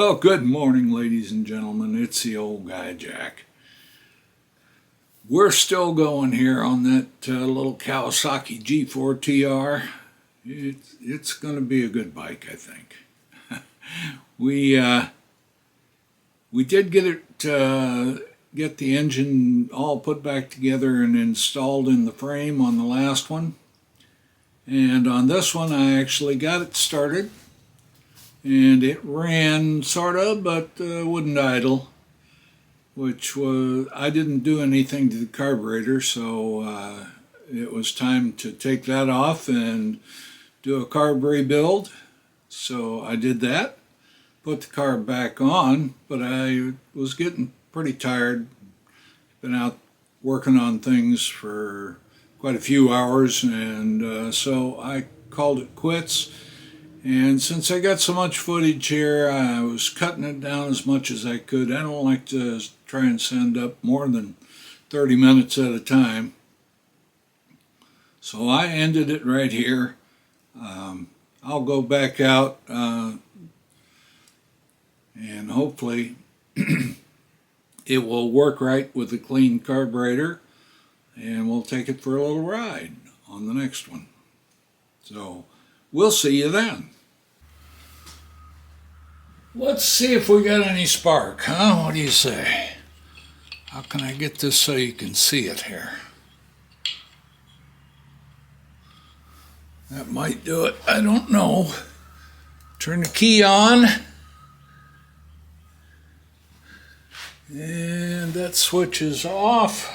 Well, good morning, ladies and gentlemen. It's the old guy, Jack. We're still going here on that little Kawasaki G4TR. It's going to be a good bike, I think. we did get the engine all put back together and installed in the frame on the last one. And on this one, I actually got it started. And it ran sort of, but wouldn't idle, which was, I didn't do anything to the carburetor, so it was time to take that off and do a carb rebuild. So I did that, put the carb back on, but I was getting pretty tired. Been out working on things for quite a few hours, and so I called it quits. And since I got so much footage here, I was cutting it down as much as I could. I don't like to try and send up more than 30 minutes at a time. So I ended it right here. I'll go back out and hopefully it will work right with a clean carburetor, and we'll take it for a little ride on the next one. So we'll see you then. Let's see if we got any spark, huh? What do you say? How can I get this so you can see it here? That might do it. I don't know. Turn the key on. And that switch is off.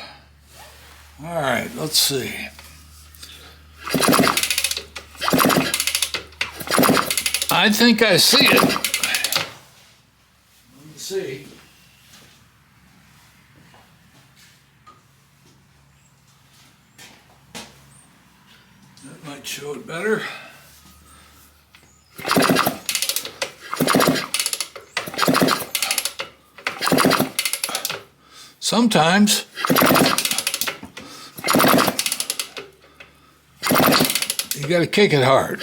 All right, let's see. I think I see it. Let me see. That might show it better. Sometimes you got to kick it hard.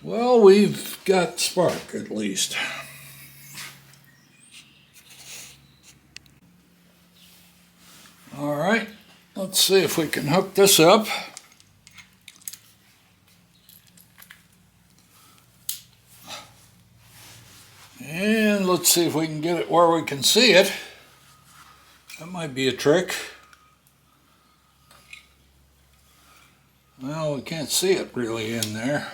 Well, we've got spark at least. All right, let's see if we can hook this up. And let's see if we can get it where we can see it. That might be a trick. Well, we can't see it really in there.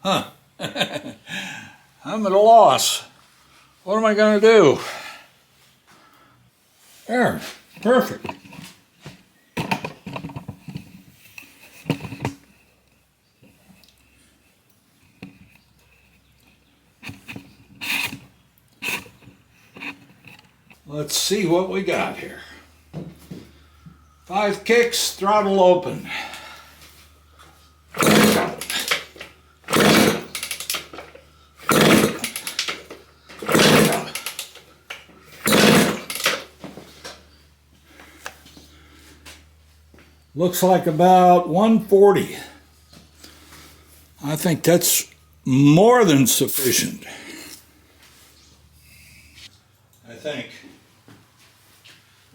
Huh. I'm at a loss. What am I going to do? There, perfect. Let's see what we got here. 5 kicks, throttle open. Looks like about 140. I think that's more than sufficient. I think.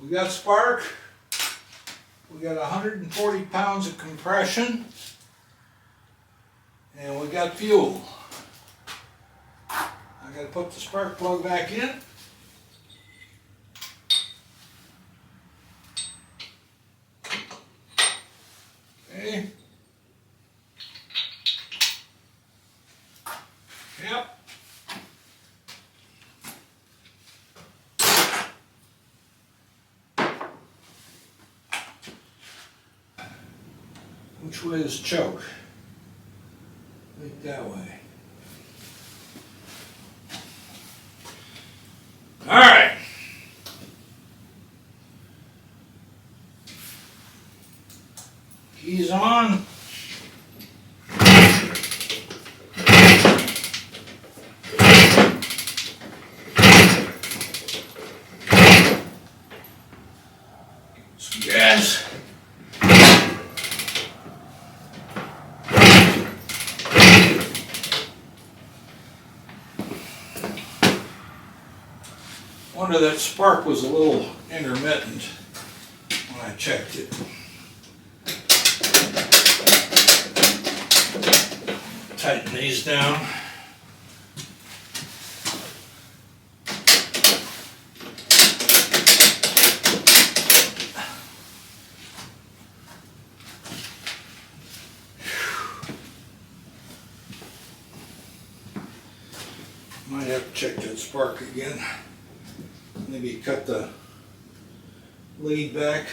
We got spark. We got 140 pounds of compression. And we got fuel. I got to put the spark plug back in. Okay. Yep. Which way is choke? I think that way. All right. Keys on. Some gas. wonder, that spark was a little intermittent when I checked it. Tighten these down. Might have to check that spark again. Maybe cut the lead back.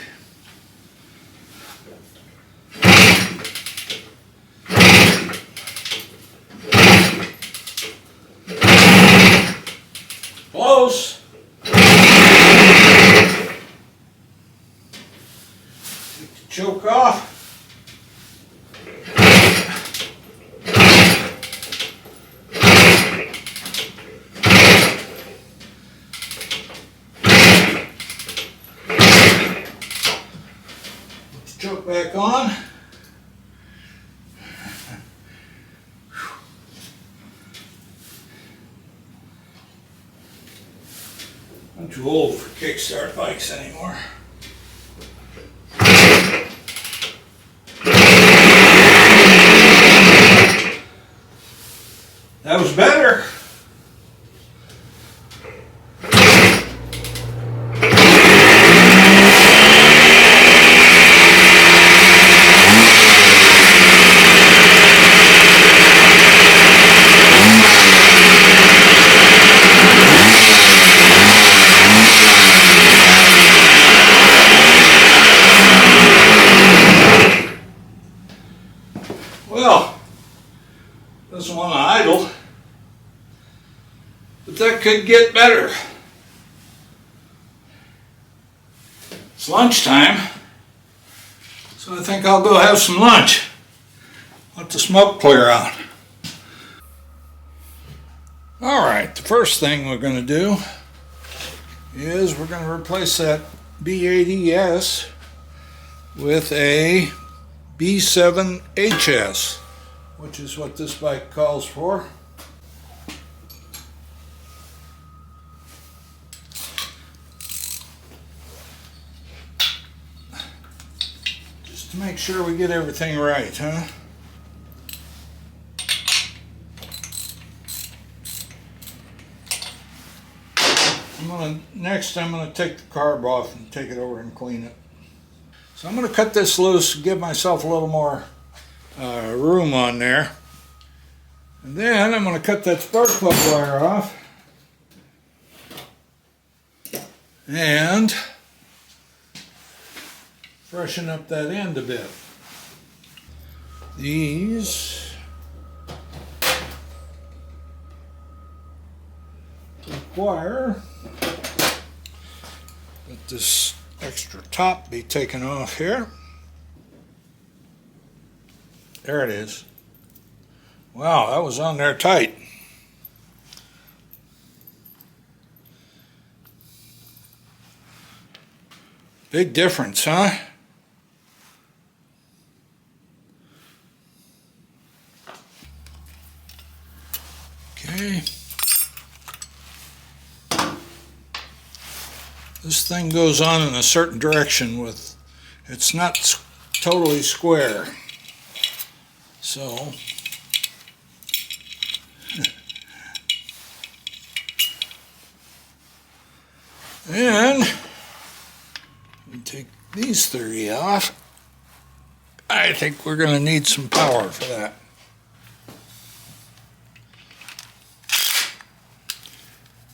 Close. Take the choke off. Choke back on. I'm too old for kickstart bikes anymore. That was better. Well, doesn't want to idle, but that could get better. It's lunchtime, so I think I'll go have some lunch. Let the smoke clear out. Alright, the first thing we're going to do is we're going to replace that B80S with a B7HS, which is what this bike calls for. Just to make sure we get everything right, huh? Next I'm going to take the carb off and take it over and clean it. So I'm going to cut this loose, give myself a little more room on there. And then I'm going to cut that spark plug wire off. And freshen up that end a bit. These require that this extra top be taken off here. There it is. Wow, that was on there tight. Big difference, huh? Okay. This thing goes on in a certain direction with, it's not totally square. So, and we take these 3 off. I think we're going to need some power for that.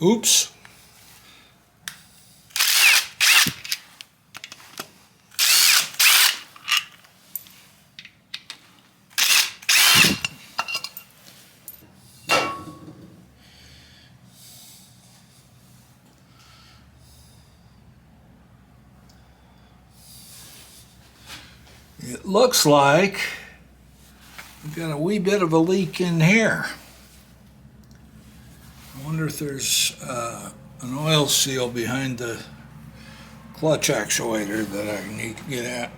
Oops. It looks like we've got a wee bit of a leak in here. I wonder if there's an oil seal behind the clutch actuator that I need to get at.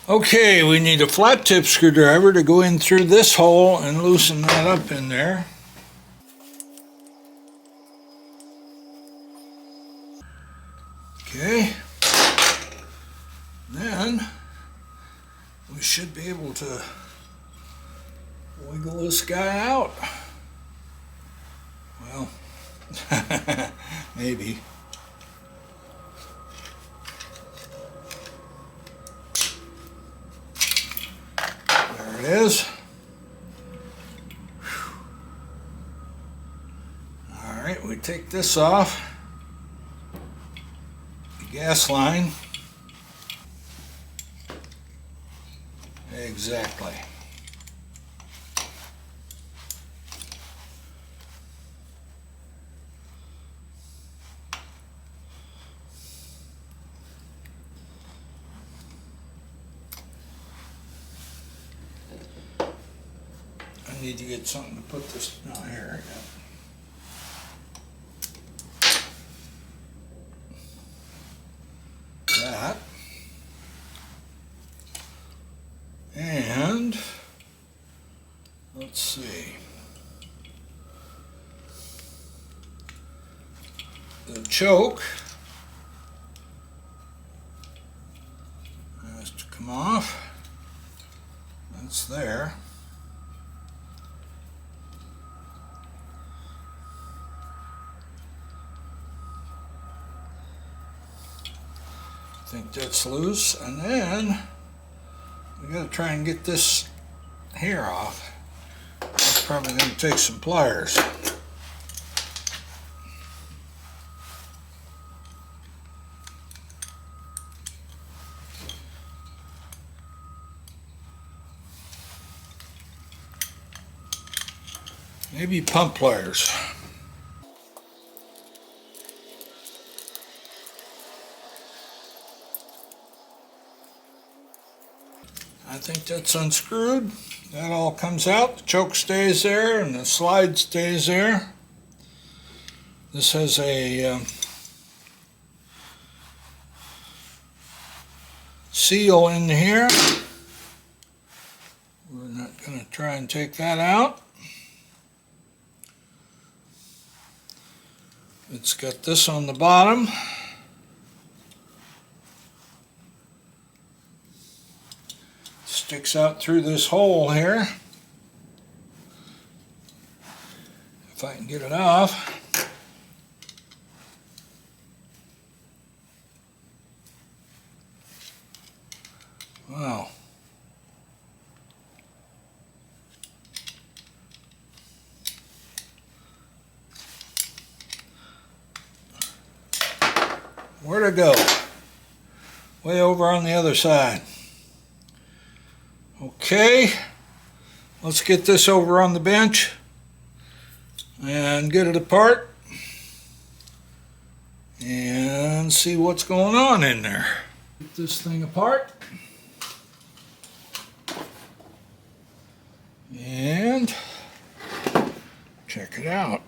Okay, we need a flat tip screwdriver to go in through this hole and loosen that up in there. Okay, then we should be able to wiggle this guy out. Well, maybe. There it is. All right, we take this off. The gas line. Exactly. I need to get something to put this down here. That. And let's see. The choke has to come off. That's there. I think that's loose, and then we got to try and get this hair off. That's probably going to take some pliers. Maybe pump pliers. I think that's unscrewed. That all comes out. The choke stays there and the slide stays there. This has a seal in here. We're not going to try and take that out. It's got this on the bottom. Sticks out through this hole here. If I can get it off. Wow. Where'd it go? Way over on the other side. Okay, let's get this over on the bench and get it apart and see what's going on in there. Get this thing apart and check it out.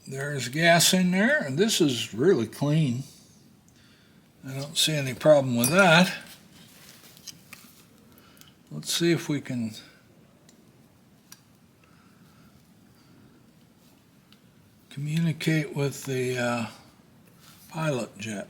There's gas in there, and this is really clean. I don't see any problem with that. Let's see if we can communicate with the pilot jet.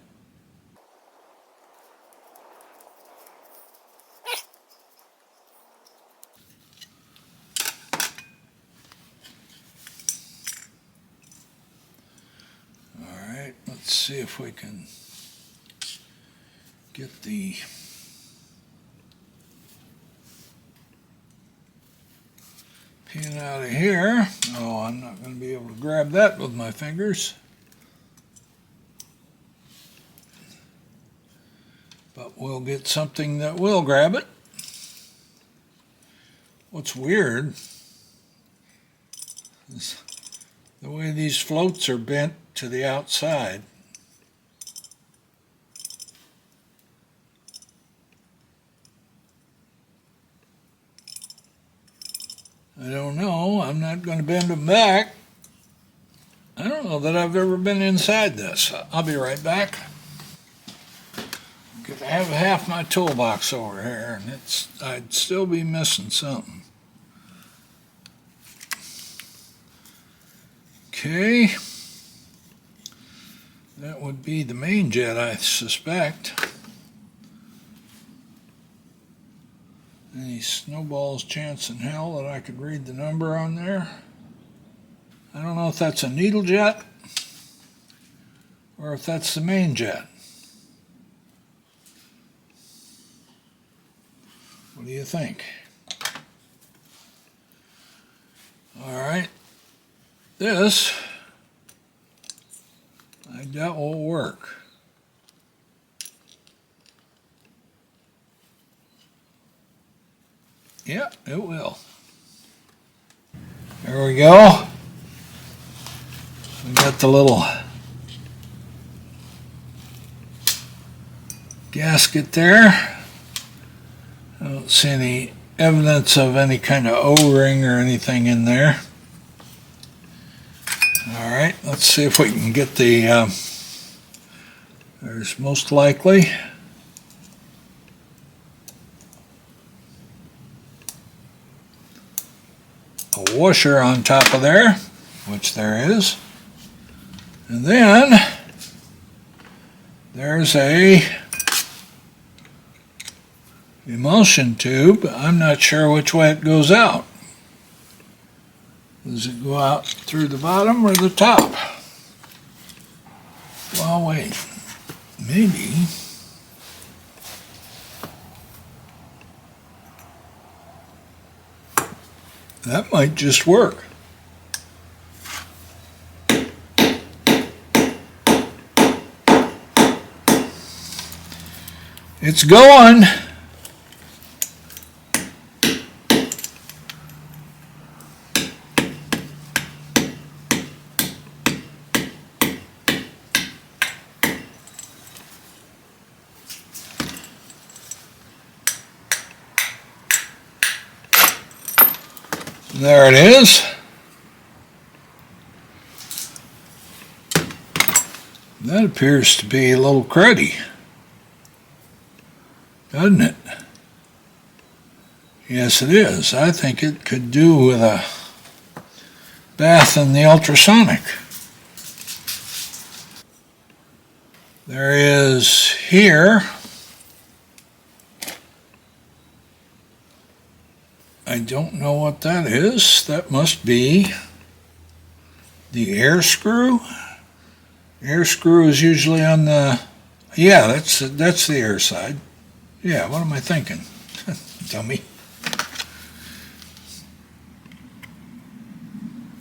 Let's see if we can get the pin out of here. Oh, I'm not going to be able to grab that with my fingers. But we'll get something that will grab it. What's weird is the way these floats are bent to the outside. I don't know. I'm not going to bend them back. I don't know that I've ever been inside this. I'll be right back. Because I have half my toolbox over here, and I'd still be missing something. Okay. That would be the main jet, I suspect. Any snowball's chance in hell that I could read the number on there. I don't know if that's a needle jet or if that's the main jet. What do you think? All right. This, I doubt will work. Yeah, it will. There we go. We got the little gasket there. I don't see any evidence of any kind of O-ring or anything in there. All right, let's see if we can get the, there's most likely a washer on top of there, which there is. And then there's a emulsion tube. I'm not sure which way it goes out. Does it go out through the bottom or the top? Well, wait. Maybe. That might just work. It's going. There it is. That appears to be a little cruddy, doesn't it? Yes, it is. I think it could do with a bath in the ultrasonic. There is here. I don't know what that is. That must be the air screw. Air screw is usually on the, yeah, that's the air side. Yeah, what am I thinking? Dummy.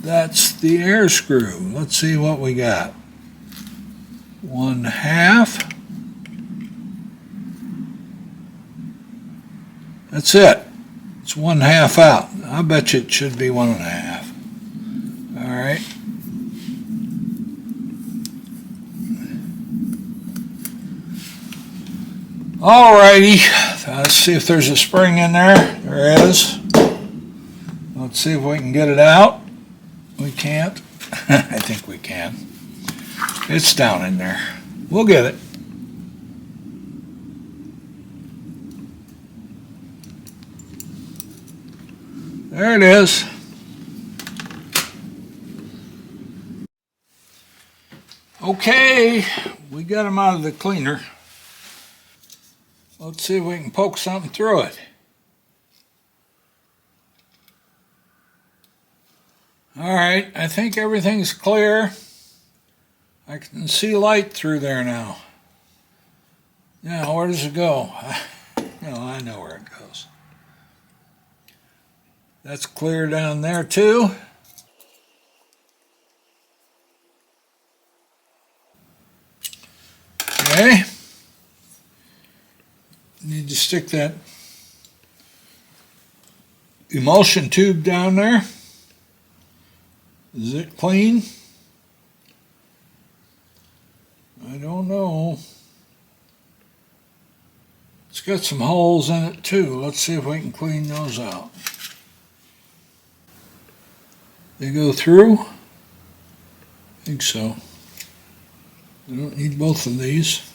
That's the air screw. Let's see what we got. 1/2. That's it. It's 1/2 out. I bet you it should be 1.5. All right. All righty. Let's see if there's a spring in there. There is. Let's see if we can get it out. We can't. I think we can. It's down in there. We'll get it. There it is. Okay, we got them out of the cleaner. Let's see if we can poke something through it. All right, I think everything's clear. I can see light through there now. Now, where does it go? I know where it goes. That's clear down there too. Okay. Need to stick that emulsion tube down there. Is it clean? Oh no. It's got some holes in it too. Let's see if we can clean those out. They go through? I think so. I don't need both of these.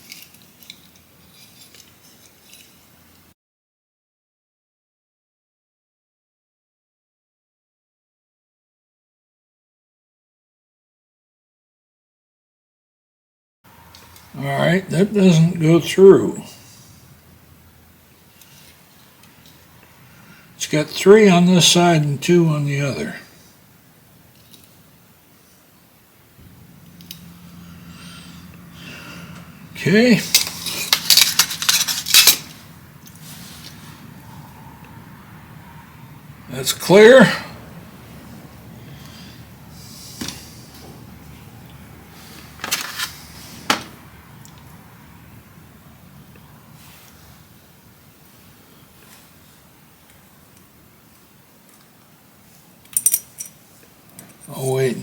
All right, that doesn't go through. It's got 3 on this side and 2 on the other. Okay. That's clear. Oh wait,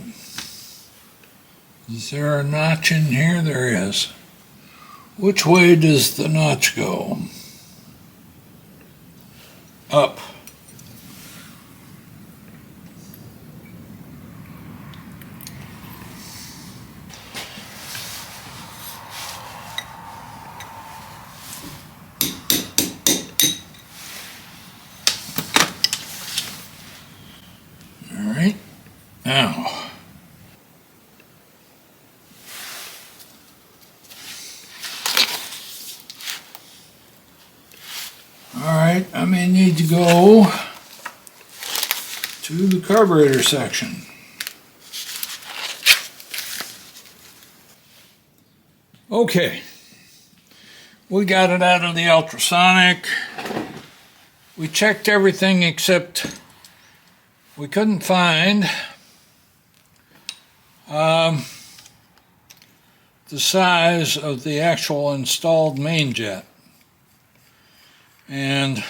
is there a notch in here? There is. Which way does the notch go? Up. All right, now. Alright, I may need to go to the carburetor section. Okay, we got it out of the ultrasonic. We checked everything except we couldn't find the size of the actual installed main jet. And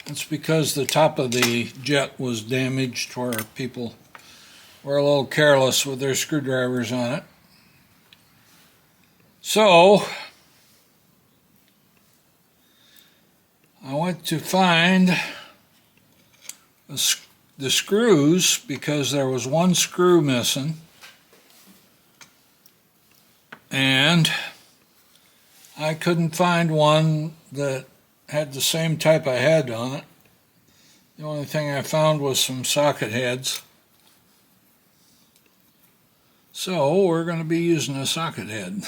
that's because the top of the jet was damaged, where people were a little careless with their screwdrivers on it. So I went to find the screws because there was one screw missing, and I couldn't find one that had the same type of head on it. The only thing I found was some socket heads. So we're going to be using a socket head.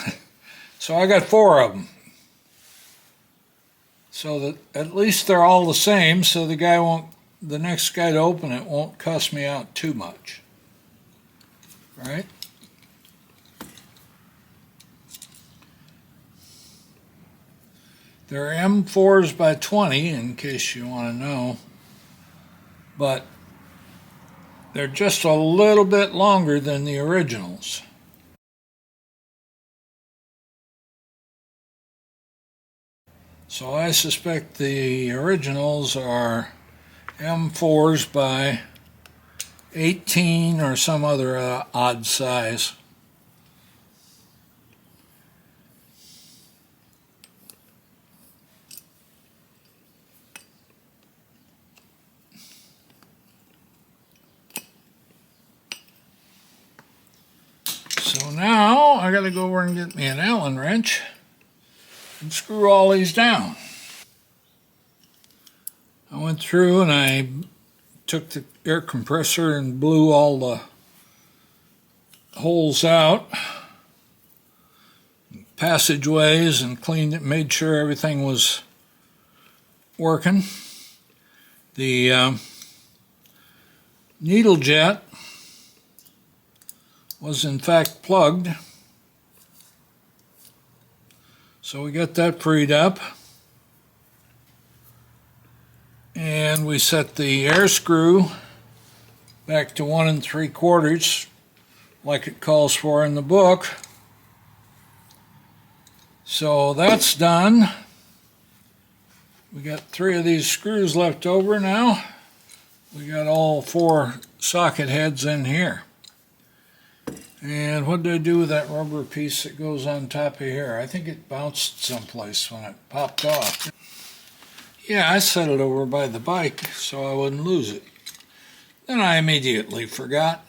So I got 4 of them. So that at least they're all the same, so the next guy to open it won't cuss me out too much. Right? They're M4s by 20, in case you want to know, but they're just a little bit longer than the originals. So I suspect the originals are M4s by 18 or some other odd size. So now I got to go over and get me an Allen wrench and screw all these down. I went through and I took the air compressor and blew all the holes out, passageways, and cleaned it, made sure everything was working. The needle jet was in fact plugged, so we got that freed up, and we set the air screw back to 1 3/4 like it calls for in the book. So that's done. We got 3 of these screws left over now. We got all 4 socket heads in here. And what did I do with that rubber piece that goes on top of here? I think it bounced someplace when it popped off. Yeah, I set it over by the bike so I wouldn't lose it. Then I immediately forgot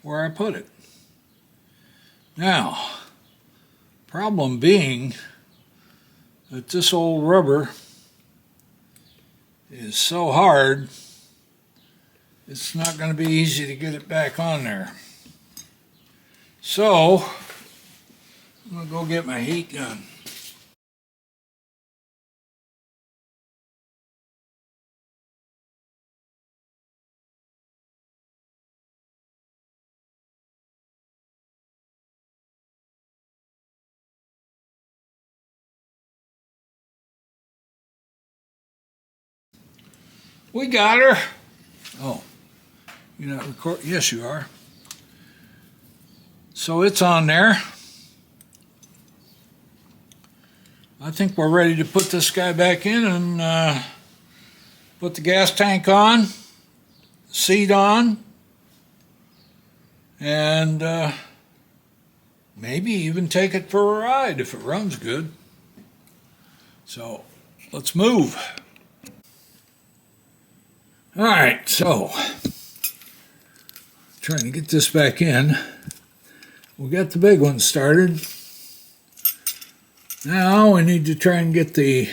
where I put it. Now, problem being that this old rubber is so hard, it's not going to be easy to get it back on there. So, I'm going to go get my heat gun. We got her. Oh, you're not recording? Yes, you are. So it's on there. I think we're ready to put this guy back in and put the gas tank on, seat on, and maybe even take it for a ride if it runs good. So let's move. All right, so trying to get this back in. We got the big one started. Now we need to try and get the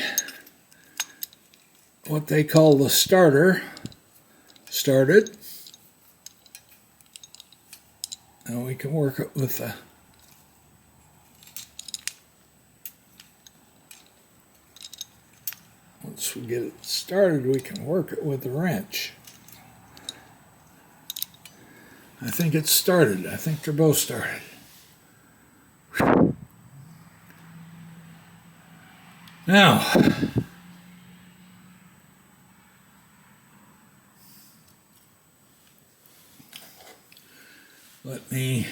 what they call the starter started. Now we can work it with the once we get it started, we can work it with the wrench. I think it's started. I think they're both started. Now, let me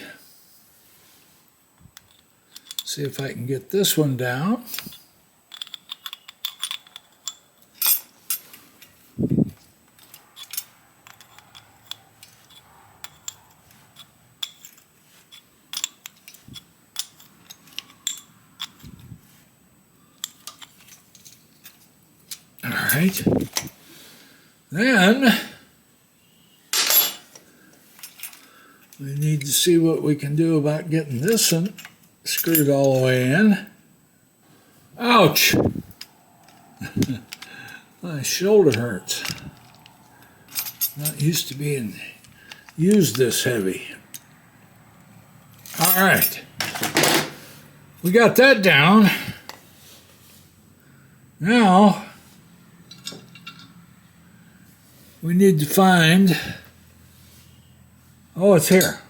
see if I can get this one down. Right. Then we need to see what we can do about getting this one screwed all the way in. Ouch! My shoulder hurts. Not used to being used this heavy. All right. We got that down. Now we need to find, oh, it's here.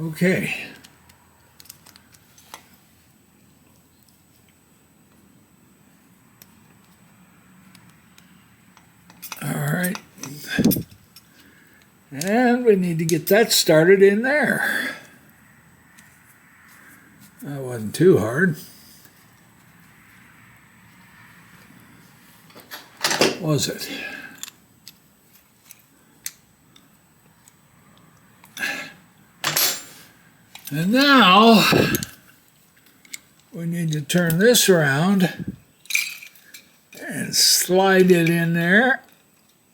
Okay. All right. And we need to get that started in there. That wasn't too hard. Was it? And now we need to turn this around and slide it in there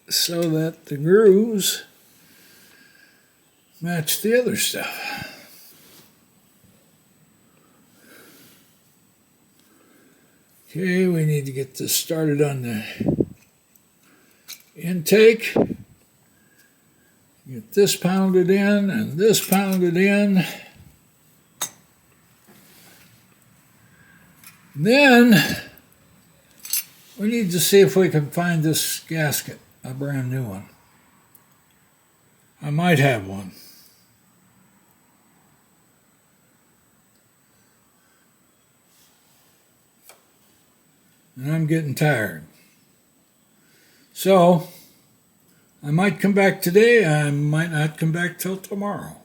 so that the grooves match the other stuff. Okay, we need to get this started on the intake. Get this pounded in and this pounded in. Then we need to see if we can find this gasket, a brand new one. I might have one. And I'm getting tired. So, I might come back today, I might not come back till tomorrow.